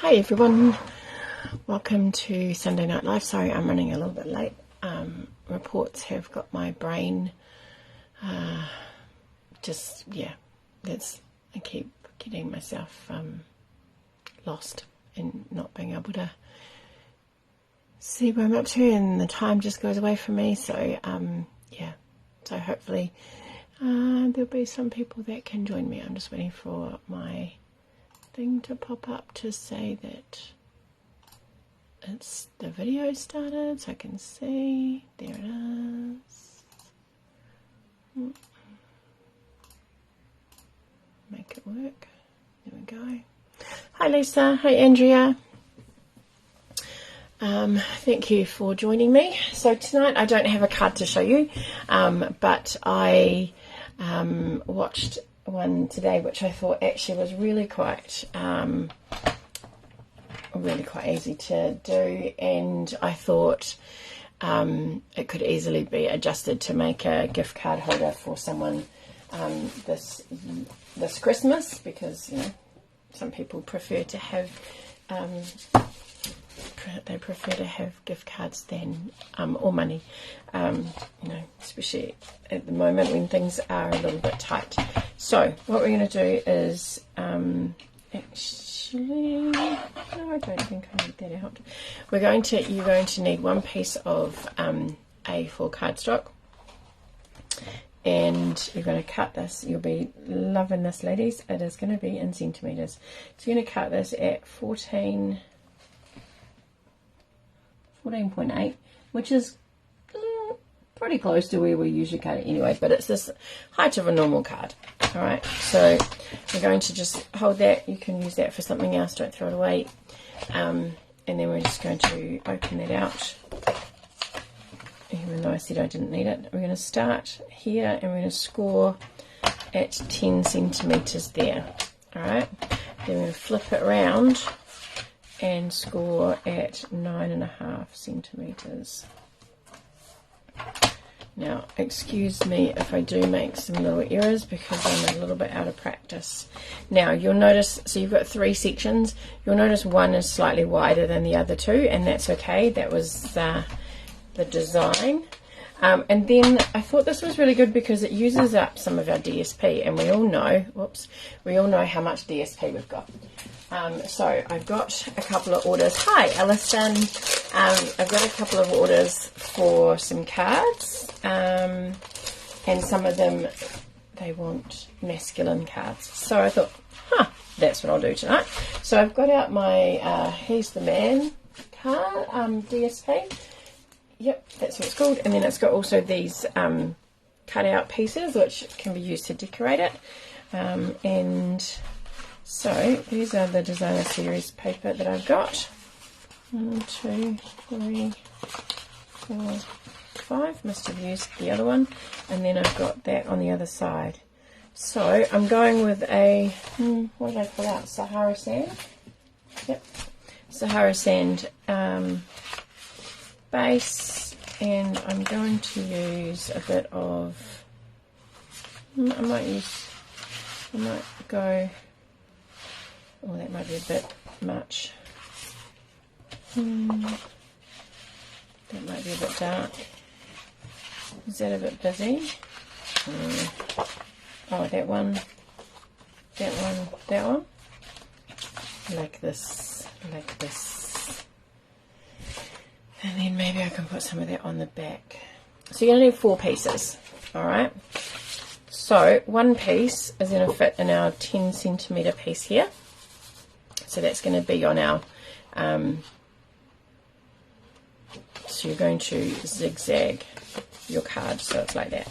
Hi everyone, welcome to Sunday Night Live. Sorry I'm running a little bit late. Reports have got my brain I keep getting myself lost and not being able to see where I'm up to, and the time just goes away from me. So so hopefully there'll be some people that can join me. I'm just waiting for my thing to pop up to say that the video started, so I can see. There it is. Make it work. There we go. Hi Lisa. Hi Andrea. Thank you for joining me. So tonight I don't have a card to show you, but I watched one today which I thought actually was really quite easy to do, and I thought it could easily be adjusted to make a gift card holder for someone this Christmas, because some people prefer to have gift cards than or money, especially at the moment when things are a little bit tight. So what we're going to do is actually, no, I don't think I need that out. You're going to need one piece of A4 cardstock, and you're going to cut this. You'll be loving this, ladies. It is going to be in centimeters. So you're going to cut this at 14.8, which is pretty close to where we usually cut it anyway, but it's this height of a normal card. All right, so we're going to just hold that. You can use that for something else, don't throw it away. And then we're just going to open that out, even though I said I didn't need it. We're going to start here and we're going to score at 10 centimeters there. All right, then we're going to flip it around and score at 9.5 centimeters. Now, excuse me if I do make some little errors because I'm a little bit out of practice. Now, you'll notice, so you've got 3 sections. You'll notice one is slightly wider than the other 2, and that's okay. That was the design. And then I thought this was really good because it uses up some of our DSP, and we all know how much DSP we've got. So I've got a couple of orders. Hi, Alison. I've got a couple of orders for some cards, and some of them, they want masculine cards. So I thought, that's what I'll do tonight. So I've got out my He's the Man card, DSP. Yep, that's what it's called. And then it's got also these cut out pieces which can be used to decorate it. And so these are the designer series paper that I've got. 1, 2, 3, 4, 5. Must have used the other one. And then I've got that on the other side. So I'm going with a, what did I pull out? Sahara Sand? Yep. Sahara Sand base. And I'm going to use a bit of, I might go, oh, that might be a bit much. That might be a bit dark. Is that a bit busy? Oh, that one. Like this. And then maybe I can put some of that on the back. So you're going to need 4 pieces. Alright. So one piece is going to fit in our 10 centimeter piece here. So that's going to be on our, so you're going to zigzag your card so it's like that.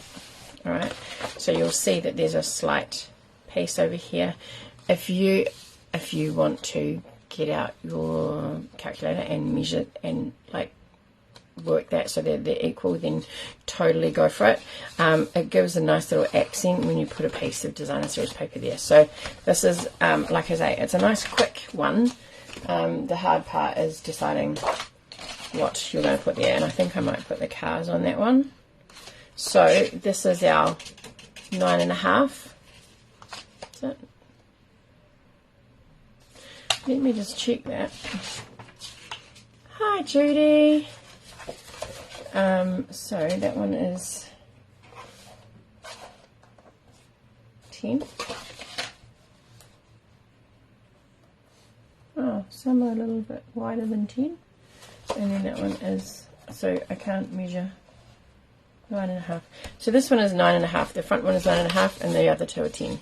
Alright, so you'll see that there's a slight piece over here. If you want to get out your calculator and measure and like work that so that they're equal, then totally go for it. It gives a nice little accent when you put a piece of designer series paper there. So this is, like I say, it's a nice quick one. The hard part is deciding what you're going to put there, and I think I might put the cars on that one. So this is our 9.5. Is it? let me just check that. Hi Judy. So that one is 10. Oh, some are a little bit wider than 10. And then that one is, so I can't measure, 9.5. So this one is 9.5. The front one is 9.5 and the other two are 10.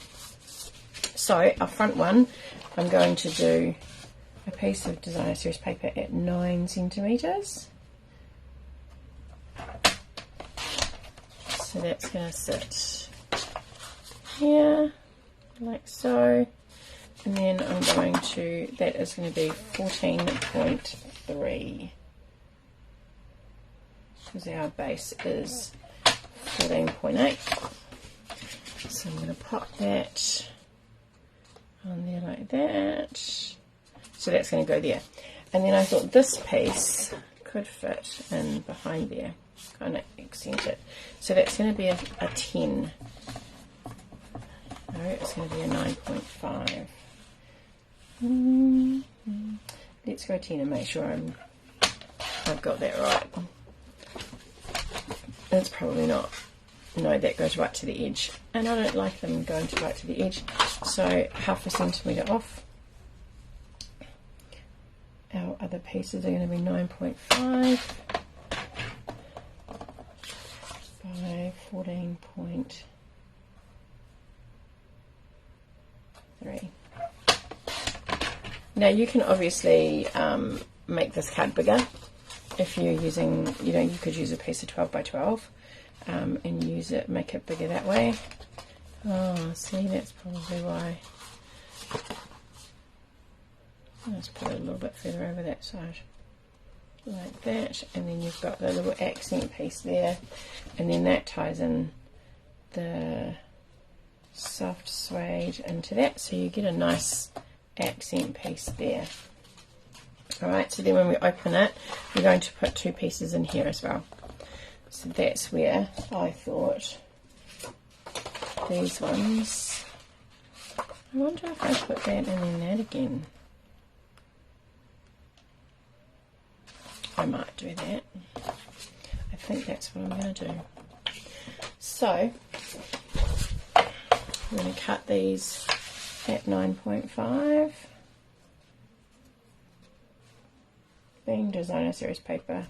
So our front one, I'm going to do a piece of designer series paper at 9 centimeters. So that's going to sit here, like so. And then I'm going to, that is going to be 14.3. Because our base is 14.8. So I'm going to pop that on there like that. So that's going to go there. And then I thought this piece could fit in behind there, kind of accent it. So that's going to be a 10. No, it's going to be a 9.5. Let's go 10 and make sure I've got that right. It's probably not. No, that goes right to the edge, and I don't like them going to right to the edge, so 0.5 centimetre off. Our other pieces are going to be 9.5 by 14.3. Now you can obviously make this card bigger if you're using, you know, you could use a piece of 12 by 12 and use it, make it bigger that way. Oh, see, that's probably why. Let's put it a little bit further over that side, like that, and then you've got the little accent piece there, and then that ties in the soft suede into that, so you get a nice accent piece there. Alright, so then when we open it, we're going to put 2 pieces in here as well. So that's where I thought these ones, I wonder if I put that and then that again. I might do that. I think that's what I'm going to do. So, I'm going to cut these at 9.5. Being designer series paper,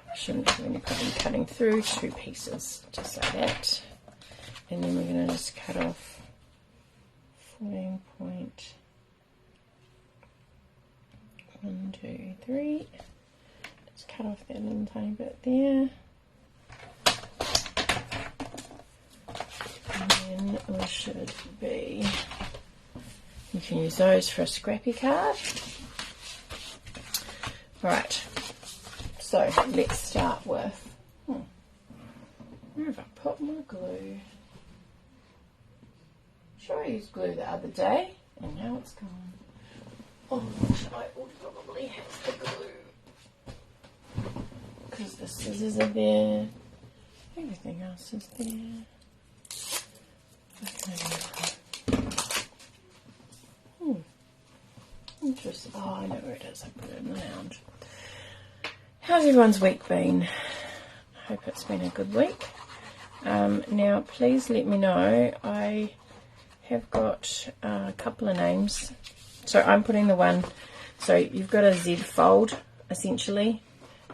I shouldn't have any problem cutting through 2 pieces, just like that. And then we're going to just cut off 14 point 1, 2, 3. Let's cut off that little tiny bit there. And then we should be, you can use those for a scrappy card. Alright, so let's start with, where have I put my glue? Sure, I used glue the other day, and now it's gone. Oh, I would probably have the glue, because the scissors are there, everything else is there. Interesting. Oh, I know where it is. I put it in the lounge. How's everyone's week been? I hope it's been a good week. Now, please let me know. I have got a couple of names. So I'm putting the one, so you've got a Z fold, essentially,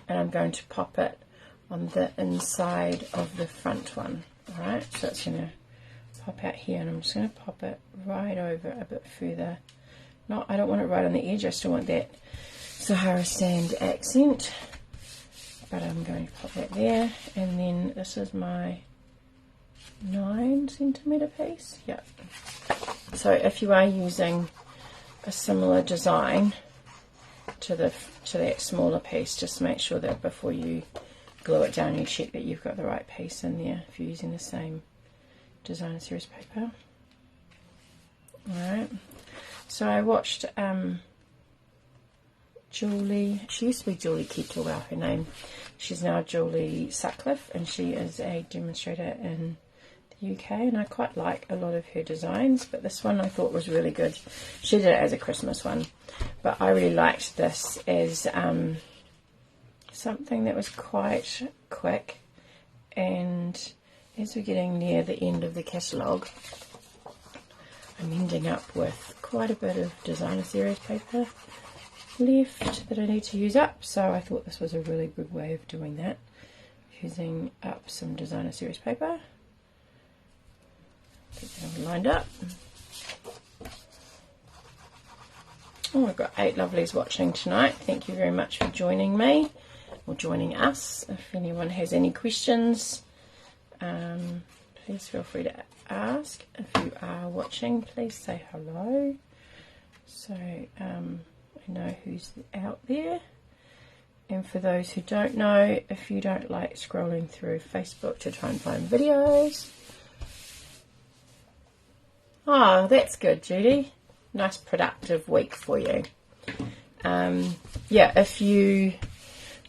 and I'm going to pop it on the inside of the front one. Alright, so it's going to pop out here, and I'm just going to pop it right over a bit further. No, I don't want it right on the edge, I still want that Sahara sand accent, but I'm going to pop that there. And then this is my 9 centimetre piece. Yep. So if you are using a similar design to that smaller piece, just make sure that before you glue it down, you check that you've got the right piece in there if you're using the same designer series paper. Alright. So I watched Julie, she used to be Julie Kettlewell, her name. She's now Julie Sutcliffe, and she is a demonstrator in the UK, and I quite like a lot of her designs, but this one I thought was really good. She did it as a Christmas one, but I really liked this as something that was quite quick. And as we're getting near the end of the catalogue, I'm ending up with quite a bit of designer series paper left that I need to use up, so I thought this was a really good way of doing that, using up some designer series paper. Get that all lined up. Oh, I've got 8 lovelies watching tonight. Thank you very much for joining me, or joining us. If anyone has any questions, please feel free to ask. If you are watching, please say hello, so I know who's out there. And for those who don't know, if you don't like scrolling through Facebook to try and find videos, oh, that's good, Judy. Nice productive week for you. Yeah, if you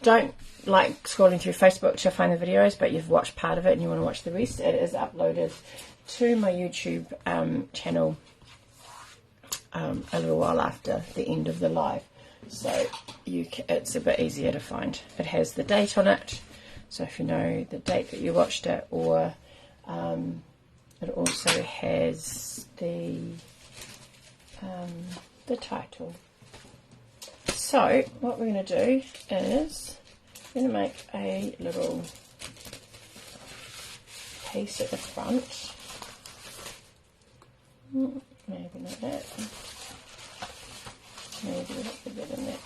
don't like scrolling through Facebook to find the videos, but you've watched part of it and you want to watch the rest, it is uploaded to my YouTube channel a little while after the end of the live, so it's a bit easier to find. It has the date on it, so if you know the date that you watched it, or it also has the title. So what we're going to do is we're going to make a little piece at the front. Maybe not that. Maybe a little bit in that.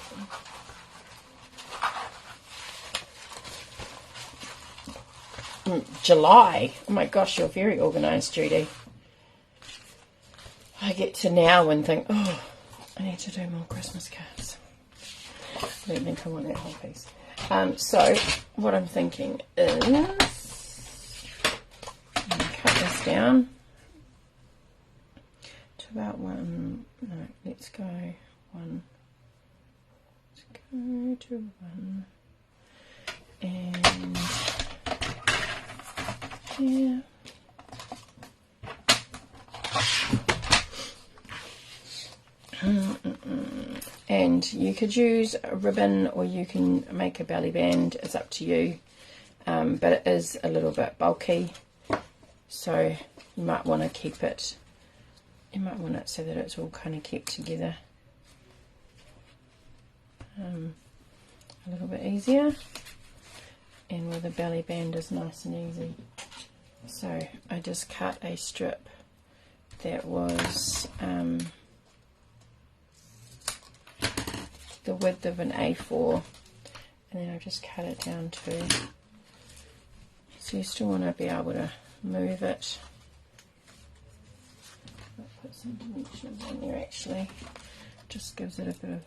July. Oh my gosh, you're very organised, Judy. I get to now and think, oh, I need to do more Christmas cards. I don't think I want that whole piece. So what I'm thinking is, I'm going to cut this down to about one. No, let's go one. Let's go to one. And yeah. And you could use a ribbon, or you can make a belly band, it's up to you, but it is a little bit bulky, so you might want to keep it, so that it's all kind of kept together a little bit easier, and where the belly band is nice and easy. So I just cut a strip that was the width of an A4, and then I just cut it down to, so you still want to be able to move it. I'll put some dimensions in there actually, just gives it a bit of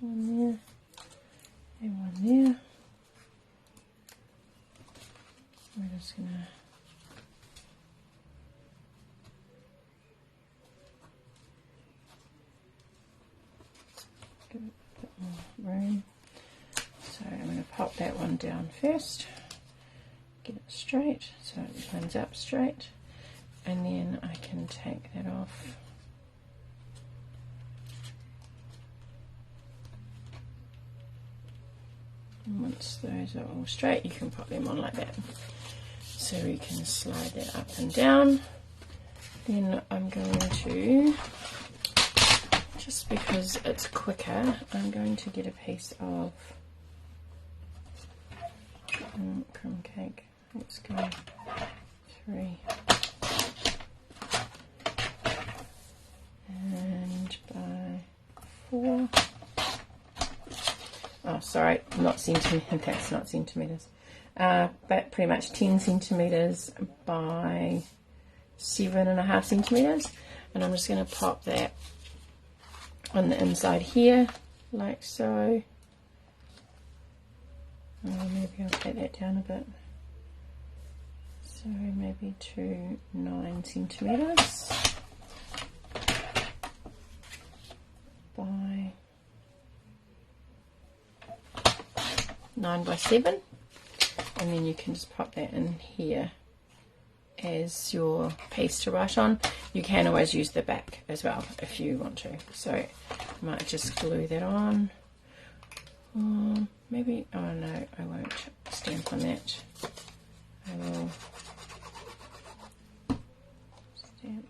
one there and one there. We're just gonna give it a bit more room. So I'm going to pop that one down first, get it straight so it lines up straight, and then I can take that off. And once those are all straight, you can pop them on like that. So we can slide that up and down. Then I'm going to, just because it's quicker, I'm going to get a piece of crumb cake. Let's go 3 and by 4. Oh, sorry, not centimetres. That's not centimetres. But pretty much 10 centimetres by 7.5 centimetres, and I'm just going to pop that on the inside here, like so. Oh, maybe I'll take that down a bit. So maybe to 9 centimetres by 9x7, and then you can just pop that in here as your piece to write on. You can always use the back as well if you want to. So I might just glue that on. Maybe, oh no, I won't stamp on that. I will stamp.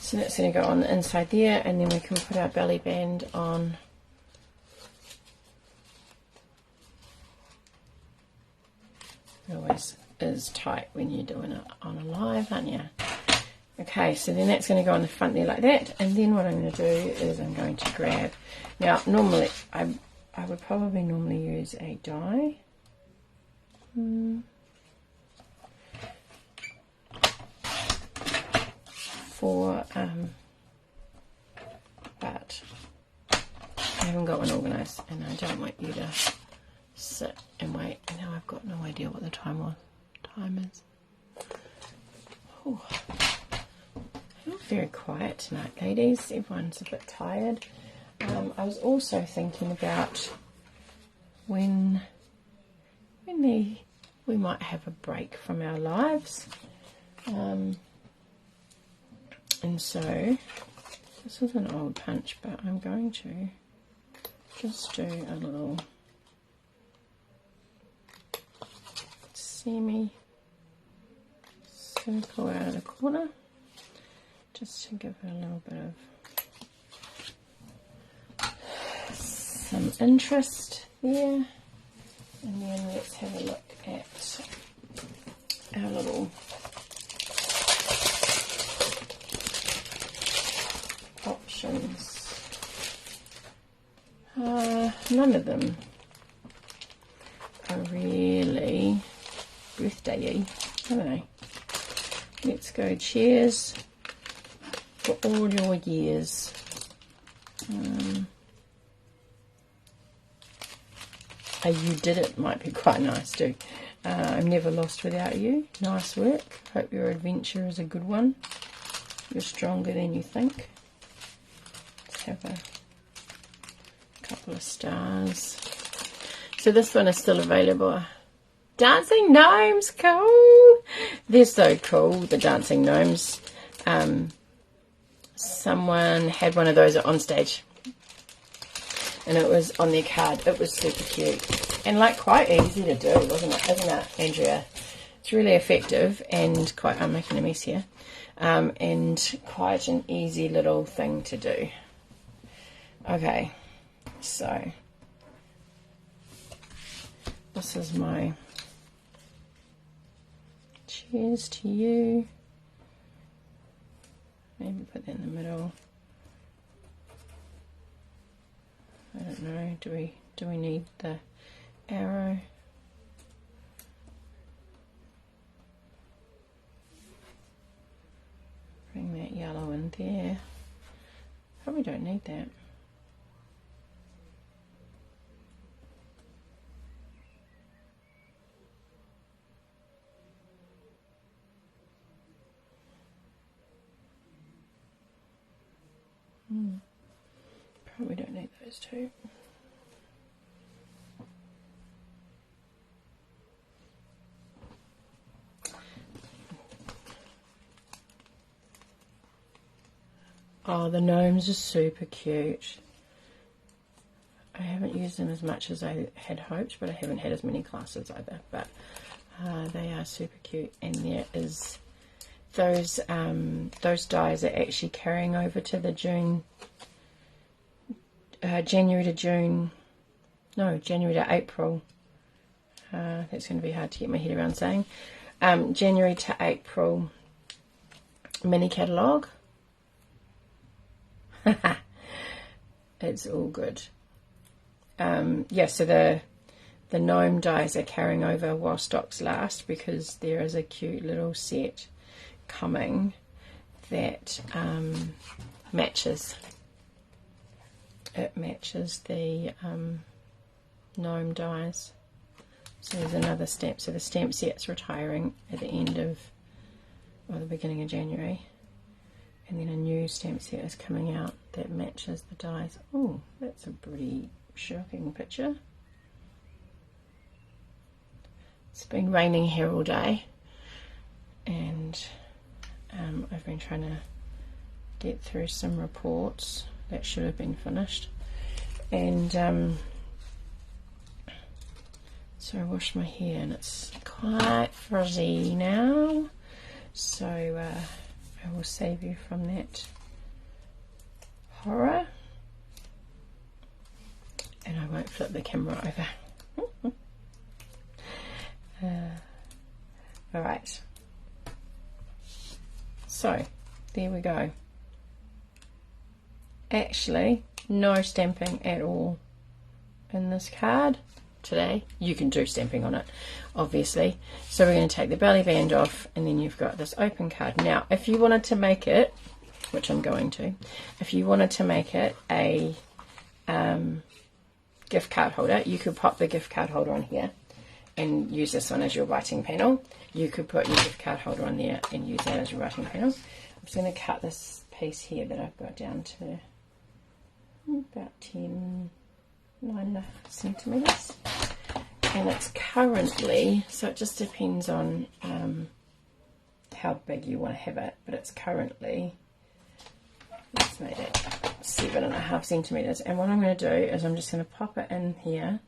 So that's going to go on the inside there, and then we can put our belly band on. It always is tight when you're doing it on a live, aren't you? Okay, so then that's going to go on the front there like that, and then what I'm going to do is I'm going to grab, now normally I would probably normally use a die. But I haven't got one organised, and I don't want you to sit and wait. Now I've got no idea what the time is. Oh, not very quiet tonight, ladies. Everyone's a bit tired. I was also thinking about when we might have a break from our lives. And so, this is an old punch, but I'm going to just do a little semi circle out of the corner, just to give it a little bit of some interest there. And then let's have a look at our little options. None of them are really birthday-y, are they? Let's go cheers for all your years. A you did it might be quite nice too. I'm never lost without you. Nice work. Hope your adventure is a good one. You're stronger than you think. Let's have a couple of stars. So this one is still available. Dancing gnomes, cool. They're so cool, the dancing gnomes. Someone had one of those on stage, and it was on their card. It was super cute and like quite easy to do, wasn't it? Isn't it, Andrea? It's really effective and quite. I'm making a mess here, and quite an easy little thing to do. Okay, so this is my cheers to you. Maybe put that in the middle. I don't know. Do we need the arrow? Bring that yellow in there. Probably don't need that. Probably don't need those two. Oh, the gnomes are super cute. I haven't used them as much as I had hoped, but I haven't had as many classes either. But they are super cute, and there is those dies are actually carrying over to the January to April. That's going to be hard to get my head around saying. January to April mini catalogue. It's all good. Yeah, so the gnome dies are carrying over while stocks last, because there is a cute little set coming that matches. It matches the gnome dies. So there's another stamp. So the stamp set's retiring at the end of, or the beginning of January. And then a new stamp set is coming out that matches the dies. Oh, that's a pretty shocking picture. It's been raining here all day. And I've been trying to get through some reports that should have been finished. And so I washed my hair and it's quite frizzy now. So I will save you from that horror. And I won't flip the camera over. Alright. So, there we go. Actually, no stamping at all in this card today. You can do stamping on it, obviously. So we're going to take the belly band off, and then you've got this open card. Now, if you wanted to make it, which I'm going to, if you wanted to make it a gift card holder, you could pop the gift card holder on here and use this one as your writing panel. You could put your gift card holder on there and use that as your writing panel. I'm just going to cut this piece here that I've got down to about 9.5 centimeters, and it's currently, so it just depends on how big you want to have it, but it's currently, let's make it 7.5 centimeters. And what I'm going to do is I'm just going to pop it in here,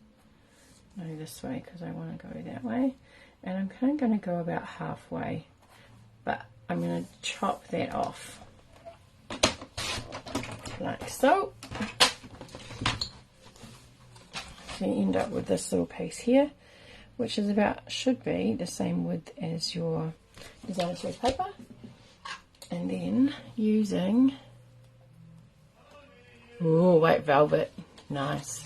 no, this way because I want to go that way, and I'm kind of going to go about halfway, but I'm going to chop that off like so. So you end up with this little piece here, which is about, should be the same width as your designer thread paper. And then using, oh, white velvet, nice.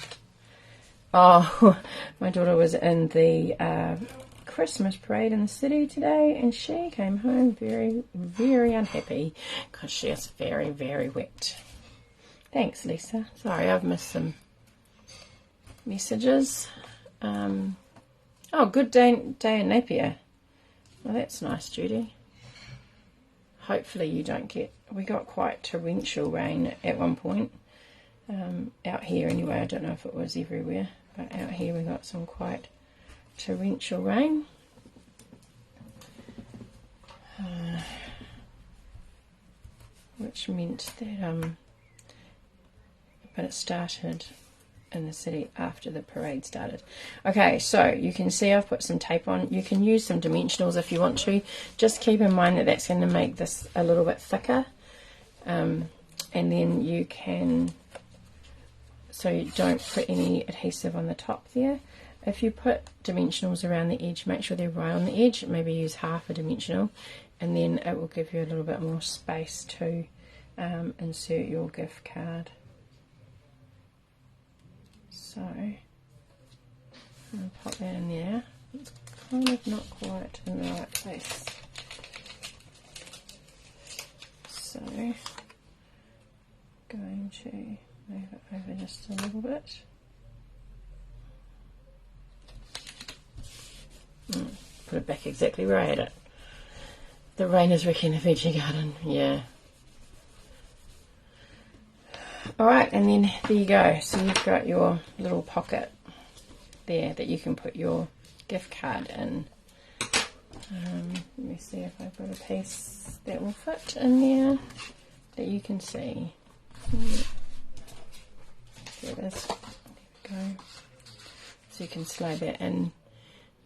Oh, my daughter was in the Christmas parade in the city today, and she came home very, very unhappy because she is very, very wet. Thanks, Lisa. Sorry, I've missed some messages. Oh, good day in Napier. Well, that's nice, Judy. Hopefully you don't get, we got quite torrential rain at one point. Out here anyway, I don't know if it was everywhere, but out here we got some quite torrential rain. Which meant that, but it started in the city after the parade started. Okay, so you can see I've put some tape on. You can use some dimensionals if you want to. Just keep in mind that that's going to make this a little bit thicker. And then you can, so you don't put any adhesive on the top there. If you put dimensionals around the edge, make sure they're right on the edge. Maybe use half a dimensional, and then it will give you a little bit more space to insert your gift card. So I'm going to pop that in there. It's kind of not quite in the right place. So going to move it over just a little bit. Put it back exactly where I had it. The rain is wrecking the veggie garden, yeah. Alright, and then there you go. So you've got your little pocket there that you can put your gift card in. Let me see if I've got a piece that will fit in there that you can see. There it is. There we go. So you can slide that in.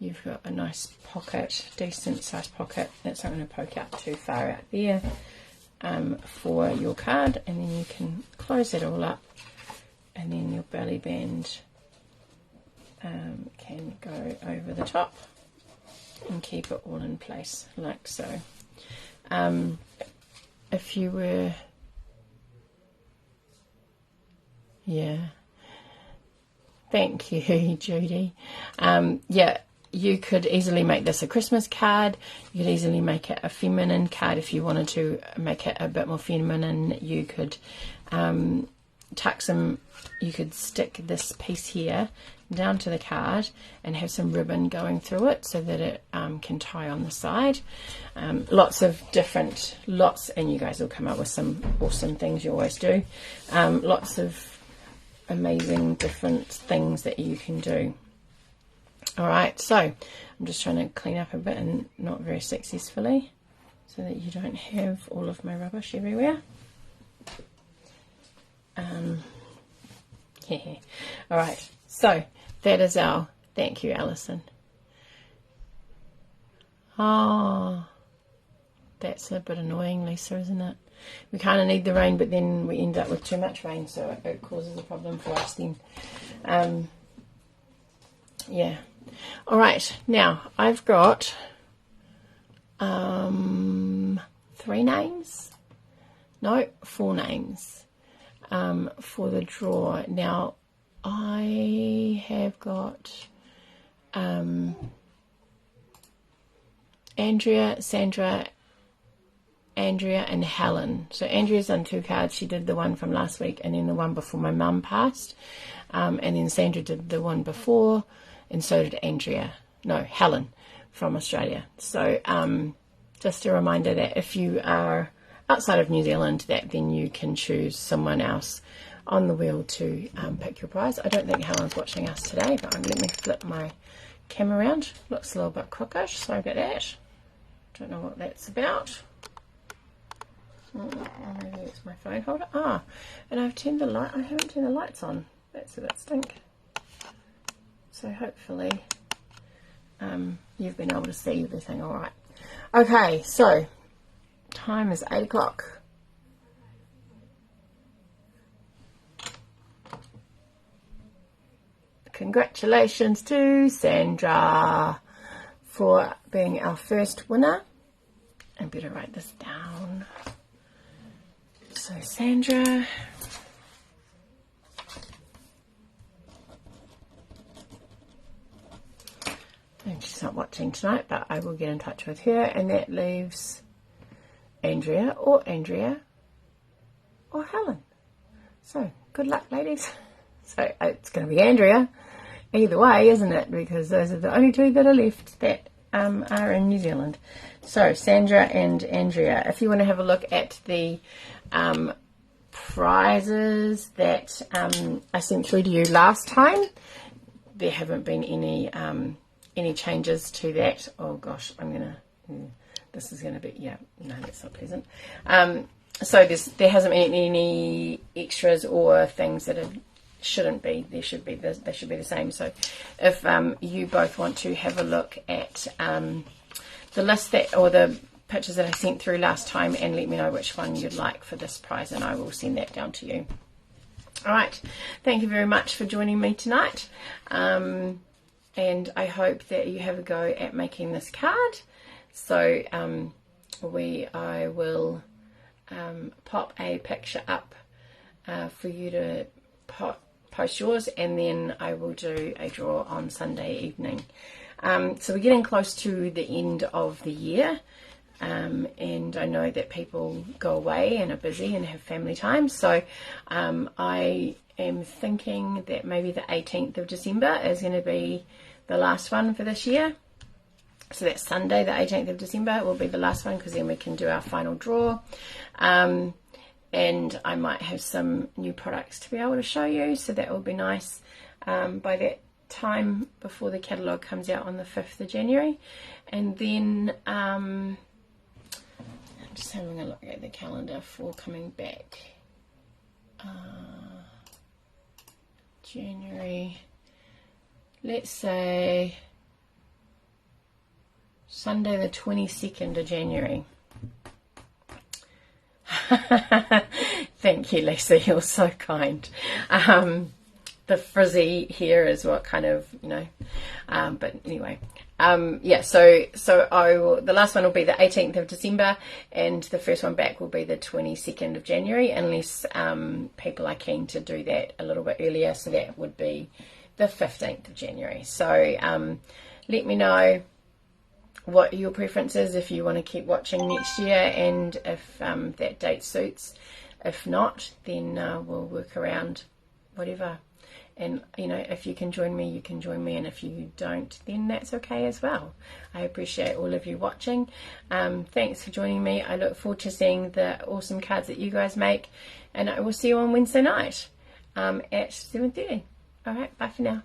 You've got a nice pocket, decent sized pocket. That's not going to poke out too far out there. For your card, and then you can close it all up, and then your belly band can go over the top and keep it all in place like so. If you were, yeah, thank you, Judy. Yeah, you could easily make this a Christmas card. You could easily make it a feminine card if you wanted to make it a bit more feminine. You could tuck some, you could stick this piece here down to the card and have some ribbon going through it so that it can tie on the side. Lots of different, and you guys will come up with some awesome things, you always do. Lots of amazing different things that you can do. Alright, so I'm just trying to clean up a bit and not very successfully so that you don't have all of my rubbish everywhere. Yeah. Alright, so that is our, thank you Alison. Oh, that's a bit annoying, Lisa, isn't it? We kind of need the rain, but then we end up with too much rain, so it causes a problem for us then. Yeah. Alright, now I've got 4 names for the draw. Now I have got Andrea, Sandra, Andrea and Helen. So Andrea's done 2 cards. She did the one from last week and then the one before my mum passed, and then Sandra did the one before, and so did Helen from Australia. So just a reminder that if you are outside of New Zealand, that then you can choose someone else on the wheel to pick your prize. I don't think Helen's watching us today, but let me flip my camera around. Looks a little bit crookish, sorry about that. Don't know what that's about. Maybe it's my phone holder. And I've turned the light. I haven't turned the lights on. That's a bit stink. So hopefully you've been able to see everything all right. Okay, so time is 8 o'clock. Congratulations to Sandra for being our first winner. I better write this down. So Sandra, and she's not watching tonight, but I will get in touch with her, and that leaves Andrea or Helen. So good luck, ladies. So it's going to be Andrea either way, isn't it? Because those are the only 2 that are left that are in New Zealand. So Sandra and Andrea, if you want to have a look at the prizes that I sent through to you last time, there haven't been any changes to that. Oh gosh, this is gonna be, yeah, no, that's not pleasant. So there hasn't been any extras or things that shouldn't be. They should be the same. So if you both want to have a look at the list or the pictures that I sent through last time, and let me know which one you'd like for this prize, and I will send that down to you. All right, thank you very much for joining me tonight, and I hope that you have a go at making this card. So I will pop a picture up for you to post yours, and then I will do a draw on Sunday evening. So we're getting close to the end of the year, and I know that people go away and are busy and have family time, so I am thinking that maybe the 18th of December is going to be the last one for this year. So that's Sunday, the 18th of December will be the last one, because then we can do our final draw. And I might have some new products to be able to show you, so that will be nice by that time, before the catalogue comes out on the 5th of January. And then I'm just having a look at the calendar for coming back. January, let's say Sunday the 22nd of January. Thank you, Lisa, you're so kind. The frizzy here is what kind of, but anyway, yeah, so the last one will be the 18th of December, and the first one back will be the 22nd of January, unless people are keen to do that a little bit earlier, so that would be the 15th of January. So let me know what your preference is, if you want to keep watching next year, and if that date suits. If not, then we'll work around whatever. And, you know, if you can join me, you can join me. And if you don't, then that's okay as well. I appreciate all of you watching. Thanks for joining me. I look forward to seeing the awesome cards that you guys make. And I will see you on Wednesday night at 7:30. All right, bye for now.